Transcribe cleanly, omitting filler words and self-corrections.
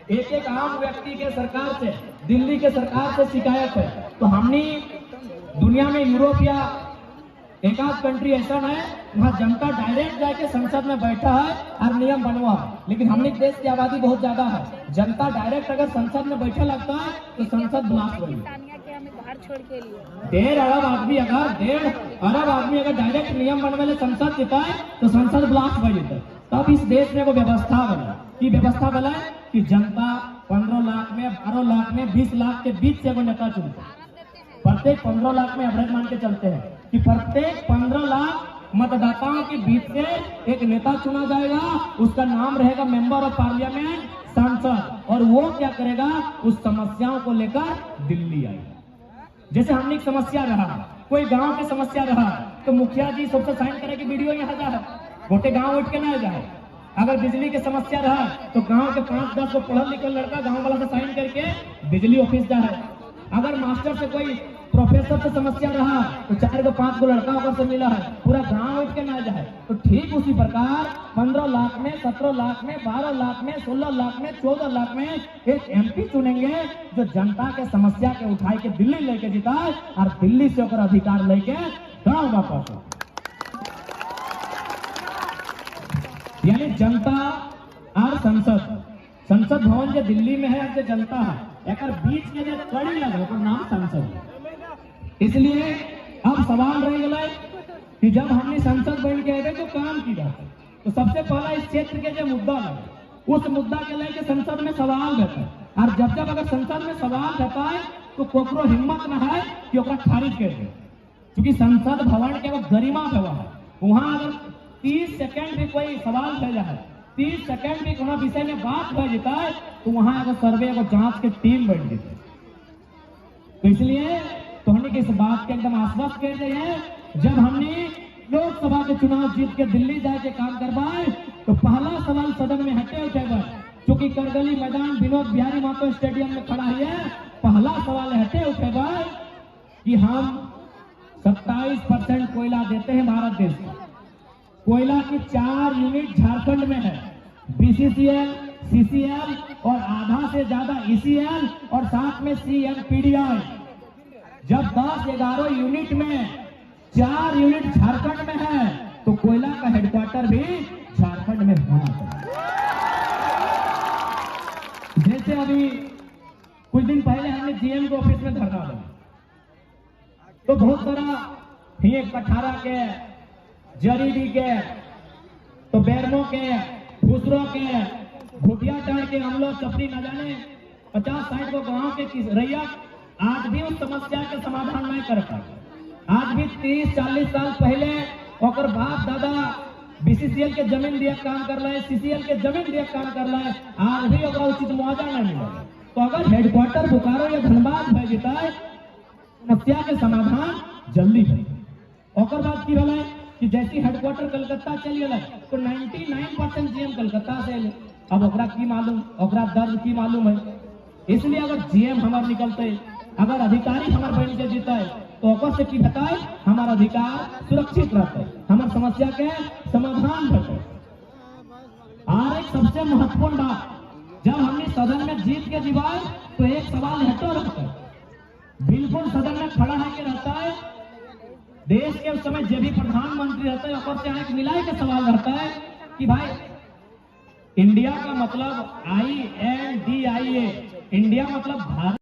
एक एक आम व्यक्ति के सरकार से, दिल्ली के सरकार से शिकायत है। तो हमने दुनिया में यूरोप या एक आध कंट्री ऐसा है वहाँ जनता डायरेक्ट जाके संसद में बैठा है और नियम बनवा है, लेकिन हमने देश की आबादी बहुत ज्यादा है, जनता डायरेक्ट अगर संसद में बैठा लगता है तो संसद ब्लास्ट हो गई। 1.5 अरब आदमी अगर डायरेक्ट नियम बनवे संसद जीता है तो संसद ब्लास्ट हो जाता है। तब इस देश में वो व्यवस्था बना कि कि जनता 15 लाख में, 12 लाख में, 20 लाख के बीच से वो नेता चुनता है। प्रत्येक 15 लाख में एवरेज मान के चलते हैं कि प्रत्येक 15 लाख मतदाताओं के बीच से एक नेता चुना जाएगा, उसका नाम रहेगा मेंबर ऑफ पार्लियामेंट, सांसद, और वो क्या करेगा, उस समस्याओं को लेकर दिल्ली आएगा। जैसे हमने एक समस्या रहा, कोई गांव की समस्या रहा तो मुखिया जी सबसे साइन करे कि वीडियो यहाँ जाए, गोटे गांव उठ के ना जाए। अगर बिजली की समस्या रहा तो गांव के 5-10 को पढ़ा लिखा लड़का गांव वाला से साइन करके बिजली ऑफिस जाए। अगर मास्टर से कोई प्रोफेसर से समस्या रहा तो 4-5 को लड़का ऊपर से मिला है, पूरा गांव उठ के ना जाए। तो ठीक उसी प्रकार 15 लाख में, 17 लाख में, 12 लाख में, 16 लाख में, 14 लाख में एक एमपी चुनेंगे जो जनता के समस्या के उठाई के दिल्ली लेके जिताए और दिल्ली से होकर अधिकार लेके गांव वापस। यानी जनता और संसद भवन जो दिल्ली में है, जो जनता है, एक बीच में जो कड़ी लगा तो नाम संसद है। इसलिए अब सवाल रह गया कि जब हमने संसद बन के आए तो काम की जाए, तो सबसे पहला इस क्षेत्र के जो मुद्दा है उस मुद्दा के लेके संसद में सवाल रहता है। और जब अगर संसद में सवाल रहता है तो कोकरो हिम्मत न है कि ओकरा खारिज कर दे, क्योंकि संसद भवन के वो गरिमा है, वहां अगर 30 सेकंड भी कोई सवाल रह जाए, 30 सेकंड भी कोनो विषय में बात हो जाता है तो वहां अगर सर्वे को जांच की टीम बैठ जाती है। तो इसलिए तो हमने इस बात के एकदम आश्वस्त कर रहे हैं, जब हमने लोकसभा के चुनाव जीत के दिल्ली जाके काम करवाए तो पहला सवाल सदन में हटे उठेगा, क्योंकि करगली मैदान विनोद बिहारी महतो स्टेडियम में खड़ा है। पहला सवाल हटे उठेगा कि हम 27% कोयला देते हैं भारत देश को। कोयला की 4 यूनिट झारखंड में है, बीसीसीएल, सीसीएल और आधा से ज्यादा ईसीएल और साथ में सीएनपीडीआई। जब 10-11 यूनिट में 4 यूनिट झारखंड में है तो कोयला का हेडक्वार्टर भी झारखंड में होना चाहिए। जैसे अभी कुछ दिन पहले हमने जीएम के ऑफिस में धरना दिया तो बहुत सारा एक पठारा के, जरीडी के, तो बैरमो के, भूसरों के, घुटिया टाड़ के हम लोग चपड़ी न जाने 50-60 को गांव के रैया आज भी उस समस्या के समाधान नहीं कर पाए। आज भी 30-40 साल पहले और बाप दादा बीसीसीएल के जमीन दिया काम कर रहे हैं, सीसीएल के जमीन दिया काम कर रहे हैं, आज भी उचित मुआवजा नहीं मिला। तो अगर हेडक्वार्टर बोकारो या धनबाद भेज देता है, समस्या के समाधान जल्दी है। और बात की भला कि जैसी हेडक्वार्टर कलकत्ता चल गया तो 99% जीएम कलकत्ता से ले। अब ओकरा की मालूम, ओकरा दर्द की मालूम है। इसलिए अगर जीएम हमार निकलते, अगर अधिकारी हमार बन के जीता है तो ओकर से की बताए हमारा अधिकार सुरक्षित रहता है, हमार समस्या के समाधान रहता है। और एक सबसे महत्वपूर्ण बात, जब हमने सदन में जीत के दिवाए तो एक सवाल हटो रहता है, बिल्कुल सदन में खड़ा है के रहता है। देश के उस समय जो भी प्रधानमंत्री रहता है और से आंख मिलाए के सवाल रहता है कि भाई इंडिया का मतलब INDIA, इंडिया मतलब भारत।